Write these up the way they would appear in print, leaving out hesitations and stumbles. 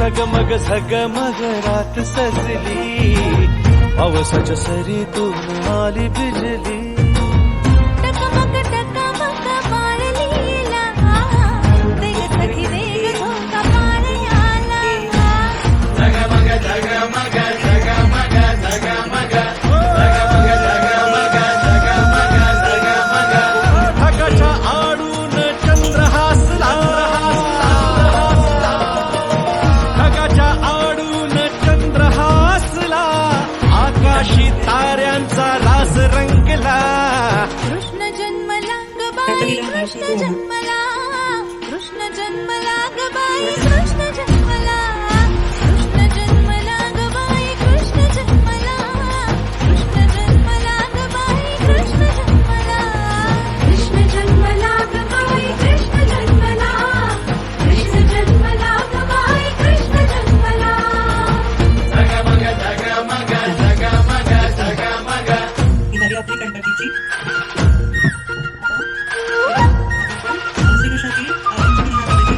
जगमग झगमग रात सजली, पावसाच्या सरीतून आली बिजली. टकमक टकमक मारलीला, वेग सखी वेग झोका पारयाला. जगमग जगमग जगमग जगमग जगमग जगमग जगमग जगमग. ढगाच्या आडून चंद्र हसला, ढगाच्या आडून चंद्र हसला, आकाशी ताऱ्यांचा रास रंगला. कृष्ण जन्मला ग बाई, कृष्ण जन्मला, कृष्ण जन्मला ग बाई, कृष्ण जन्मला. कृष्ण जन्मला ग बाई, कृष्ण जन्मला, कृष्ण जन्मला ग बाई, कृष्ण जन्मला. कृष्ण जन्मला ग बाई, कृष्ण जन्मला, कृष्ण जन्मला ग बाई, कृष्ण जन्मला. जगमग जगमग जगमग जगमग. ही झाली आपली गणपतीची श्रीकृष्णाची आरंभी ह्या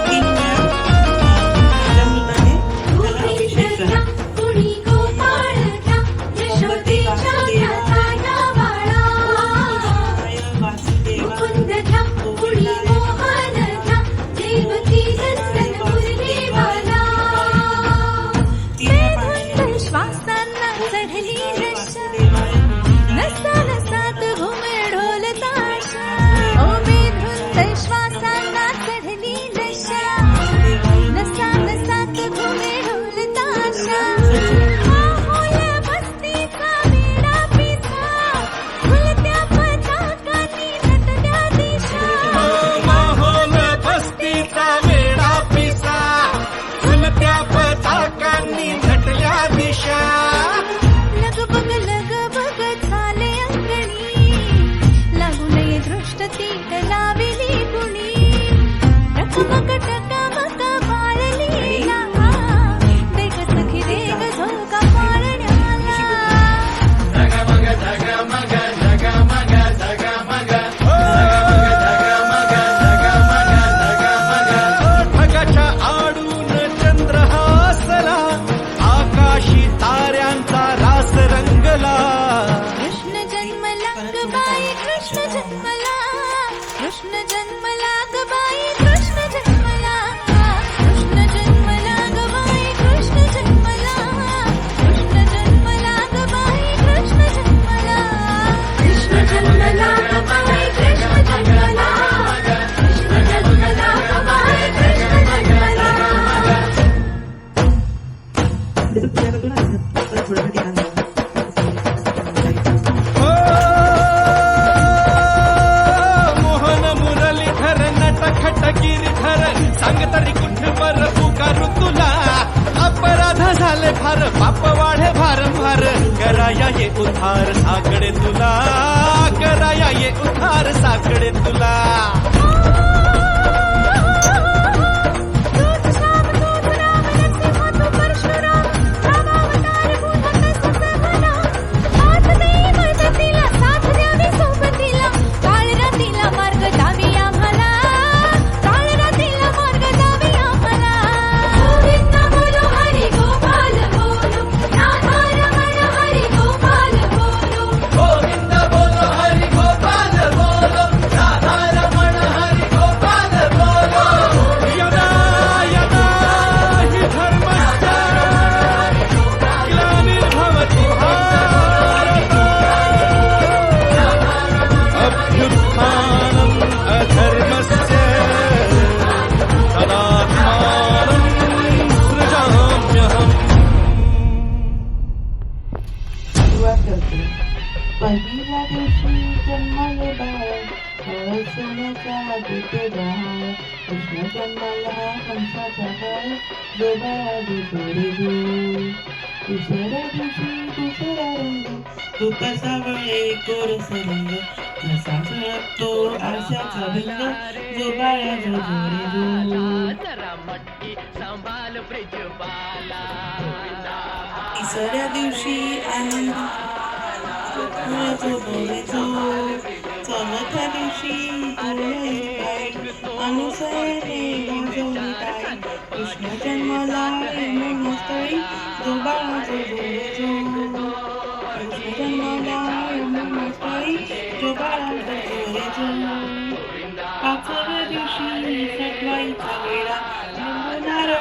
तीन वेळा जन्मताने त्याला अभिषेक झाला. कुणी गोपाळच्या यशोदेच्या घराच्या बाळा. वासुदेवा मुकुंदच्या कुणी मोहनच्या देवकी नंदन मुरलीवाला. बेधुंद श्वासांना चढली नशा, नसा नसात घुमे ढोल ताशा. ओ बेधुंद श्वासांना चढली नशा, नसा नसात घुमे ढोल ताशा. माहोल मस्तीचा वेडा पिसा, फुलत्या पताकांनी नटत्या दिशा. माहोल बस्तीचा वेडा पिसा, फुलत्या पताकांनी नटल्या दिशा. लगबग झाले अंगणी, लागू नये दृष्ट तीट लाविली कुणी. टकमक टकमक बाळलीला, देख सखी देख झोका पारण्याला. जगमग जगमग जगमग जगमग जगमग जगमग जगमग जगमग. ढगाच्या आडून चंद्र हसला, आकाशी ताऱ्यांचा रास रंगला. कृष्ण जन्मला ग बाई, कृष्ण जन्मला, कृष्ण जन्मला ग बाई, कृष्ण जन्मला. कृष्ण जन्मला ग बाई, कृष्ण जन्मला, कृष्ण जन्मला ग बाई, कृष्ण जन्मला. कृष्ण जन्मला ग बाई, कृष्ण जन्मला, कृष्ण जन्मला ग बाई, कृष्ण जन्मला. त्याचं पूजा करतो ना तर थोडंसं ध्यान द्या. ओ, मोहन मुरलीधर नटखट गिरीधर, सांग तरी कुठवर पुकारू तुला. अपराध झाले फार, पाप वाढे भारंभार, कराया ये उद्धार साकडे तुला, कराया ये उद्धार साकडे तुला. तूच श्याम तूच राम नरसिंह तू परशुराम, रामावतार भूधर ससवना. हात देई मदतीला, साथ द्यावी सोबतीला, काळरात्रीला मार्ग दावी आम्हाला, काळरात्रीला मार्ग दावी आम्हाला. गोविंद बोलो हरी गोपाल बोलो, राधा रमण हरी गोपाल बोलो. गोविंद बोलो हरी गोपाल बोलो, राधा रमण हरी गोपाल बोलो. यदा यदा हि धर्मस्य ग्लानिर्भवति भारत, अभ्युत्थानम् अधर्मस्य तदात्मानं सृजाम्यहम्. सुरुवात करते. पहिल्या दिवशी जन्मले बाळ, सोन्याचा देते बाळ. कृष्ण जन्माला कंसाचा बाळ, जो बाळा जोडे जो. दुसऱ्या दिवशी दुसरा रंग, तो कसा वळे कोरस रंग. कसा झळकतो आरशाचा भिंग, जो बाळा जो जोडे जो. तिसऱ्या दिवशी आनंद, जो बोले जो. चौथ्या दिवशी पूर्णिमाई अनुसयने वाजवली टाळी कृष्ण जन्माला यमुनास्थळी जो बाळाचे जोडे जो कृष्ण जन्माला यमुनास्थळी जो बाळाचे जोडे जो पाचव्या दिवशी सटवाईचा वेळा लिंबू नारळ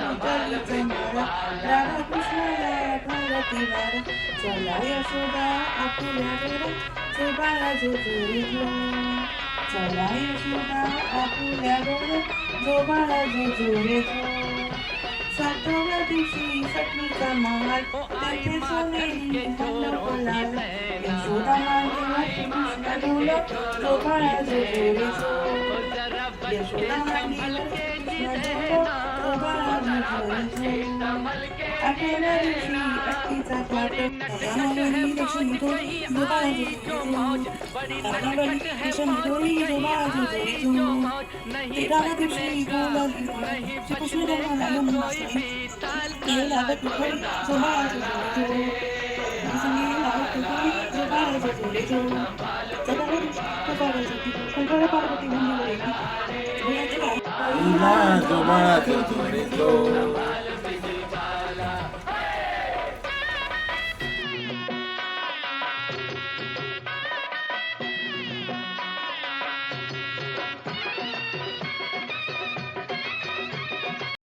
उतरलीचा माळा राधा कृष्णाला भारती वारा चला यशोदा आपुल्या घरा जो बाळाचे जोडे जो चला यशोदा आपुल्या घरा जो बाळाचे जोडे जो सातव्या दिवशी सटवीचा महाल तेथे सोनेरी मंडप लागला यशोदा मांडीवर कृष्ण ढोला जो बाळाचे जोडे जो यशोदा मांडीवर कृष्ण ढोला जो बाळाचे जोडे जो आठव्या दिवशी अक्कीचा पाट रामावरी लक्ष्मी ढोली जो बाळाचे जोडे जो रामावरी लक्ष्मी ढोली जो बाळाचे जोडे जो तेराव्या दिवशी बोलाली श्रीकृष्ण जन्माला यमुनास्थळी केळी लागत पिठोरी जो बाळाचे जोडे जो संगी लागत पिठोरी जो बाळाचे जोडे जो चौदाव्या दिवशी कपाळासाठी कंठाळा पार्वती मंदिर गेली डोळ्याची आई जो बाळाचे जोडे जो